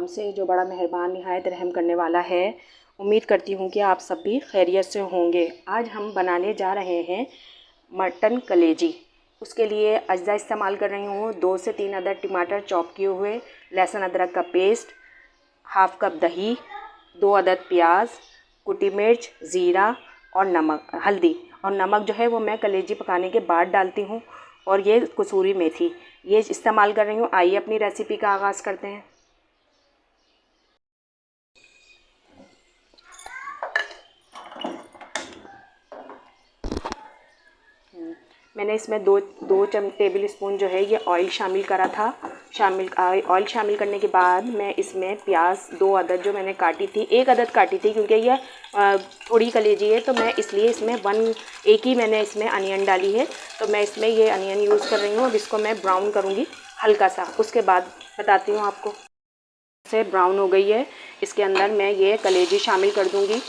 से जो बड़ा मेहरबान निहायत रहम करने वाला है। उम्मीद करती हूँ कि आप सब भी खैरियत से होंगे। आज हम बनाने जा रहे हैं मटन कलेजी। उसके लिए अज्जा इस्तेमाल कर रही हूँ 2 से 3 अदद टमाटर चॉप किए हुए, लहसुन अदरक का पेस्ट, हाफ़ कप दही, 2 अदद प्याज, कुटी मिर्च, ज़ीरा और नमक, हल्दी और नमक जो है वो मैं कलेजी पकाने के बाद डालती हूँ। और ये कसूरी मेथी ये इस्तेमाल कर रही हूँ। आइए अपनी रेसिपी का आगाज़ करते हैं। मैंने इसमें दो टेबल स्पून जो है ये ऑयल शामिल करा था। ऑयल शामिल करने के बाद मैं इसमें प्याज 2 अदद जो मैंने काटी थी, 1 अदद काटी थी क्योंकि यह थोड़ी कलेजी है तो मैं इसलिए इसमें एक ही मैंने इसमें अनियन डाली है। तो मैं इसमें ये अनियन यूज़ कर रही हूँ। अब इसको मैं ब्राउन करूँगी हल्का सा, उसके बाद बताती हूँ आपको। से ब्राउन हो गई है, इसके अंदर मैं ये कलेजी शामिल कर दूँगी।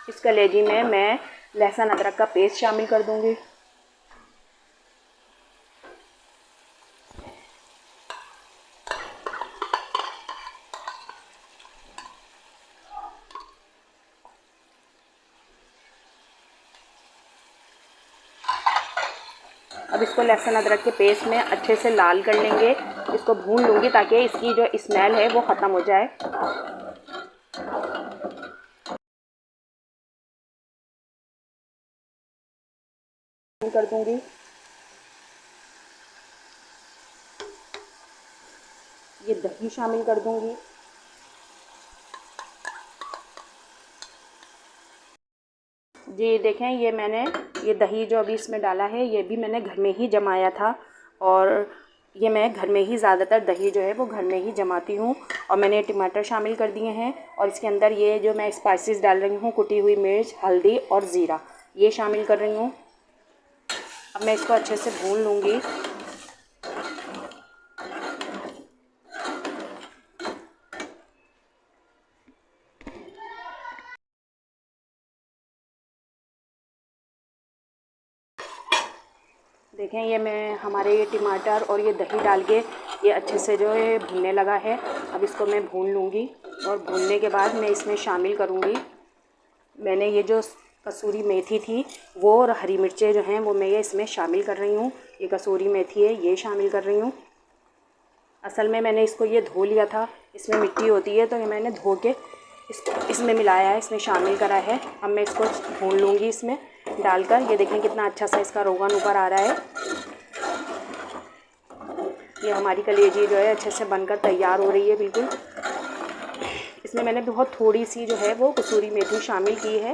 इस कलेजी में मैं लहसुन अदरक का पेस्ट शामिल कर दूंगी। अब इसको लहसुन अदरक के पेस्ट में अच्छे से लाल कर लेंगे। इसको भून लूँगी ताकि इसकी जो स्मेल है वो ख़त्म हो जाए। कर दूंगी। ये दही शामिल कर दूंगी। जी देखें, ये मैंने ये दही जो अभी इसमें डाला है ये भी मैंने घर में ही जमाया था। और ये मैं घर में ही ज़्यादातर दही जो है वो घर में ही जमाती हूँ। और मैंने टमाटर शामिल कर दिए हैं और इसके अंदर ये जो मैं स्पाइसेस डाल रही हूँ, कुटी हुई मिर्च, हल्दी और ज़ीरा, ये शामिल कर रही हूँ। अब मैं इसको अच्छे से भून लूँगी। देखें, ये मैं हमारे ये टमाटर और ये दही डाल के ये अच्छे से जो है भुनने लगा है। अब इसको मैं भून लूँगी और भूनने के बाद मैं इसमें शामिल करूँगी, मैंने ये जो कसूरी मेथी थी वो और हरी मिर्चें जो हैं वो मैं ये इसमें शामिल कर रही हूँ। ये कसूरी मेथी है, ये शामिल कर रही हूँ। असल में मैंने इसको ये धो लिया था, इसमें मिट्टी होती है तो ये मैंने धो के इसको इसमें मिलाया है, इसमें शामिल करा है। अब मैं इसको भून लूँगी इसमें डालकर। ये देखें कितना अच्छा सा इसका रोगन ऊपर आ रहा है। ये हमारी कलेजी जो है अच्छे से बनकर तैयार हो रही है बिल्कुल। इसमें मैंने बहुत थोड़ी सी जो है वो कसूरी मेथी शामिल की है,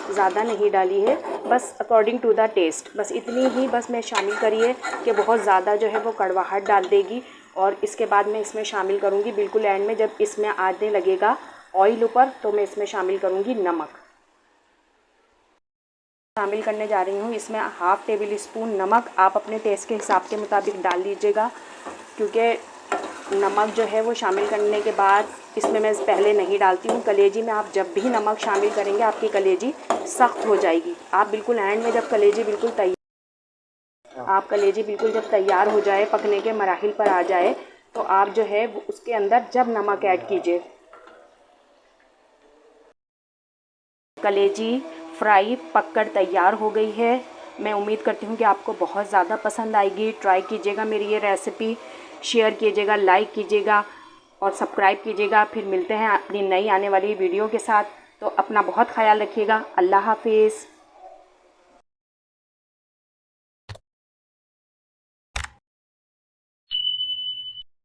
ज़्यादा नहीं डाली है, बस अकॉर्डिंग टू द टेस्ट, बस इतनी ही बस मैं शामिल करी है कि बहुत ज़्यादा जो है वो कड़वाहट डाल देगी। और इसके बाद मैं इसमें शामिल करूँगी बिल्कुल एंड में, जब इसमें आने लगेगा ऑयल ऊपर तो मैं इसमें शामिल करूँगी नमक। शामिल करने जा रही हूँ इसमें हाफ़ टेबल स्पून नमक। आप अपने टेस्ट के हिसाब के मुताबिक डाल लीजिएगा, क्योंकि नमक जो है वो शामिल करने के बाद इसमें मैं पहले नहीं डालती हूँ। कलेजी में आप जब भी नमक शामिल करेंगे आपकी कलेजी सख्त हो जाएगी। आप बिल्कुल एंड में जब कलेजी बिल्कुल तैयार हो जाए, पकने के मराहिल पर आ जाए, तो आप जो है उसके अंदर जब नमक ऐड कीजिए। कलेजी फ्राई पककर तैयार हो गई है। मैं उम्मीद करती हूँ कि आपको बहुत ज़्यादा पसंद आएगी। ट्राई कीजिएगा मेरी ये रेसिपी, शेयर कीजिएगा, लाइक कीजिएगा और सब्सक्राइब कीजिएगा। फिर मिलते हैं अपनी नई आने वाली वीडियो के साथ। तो अपना बहुत ख्याल रखिएगा। अल्लाह हाफिज़।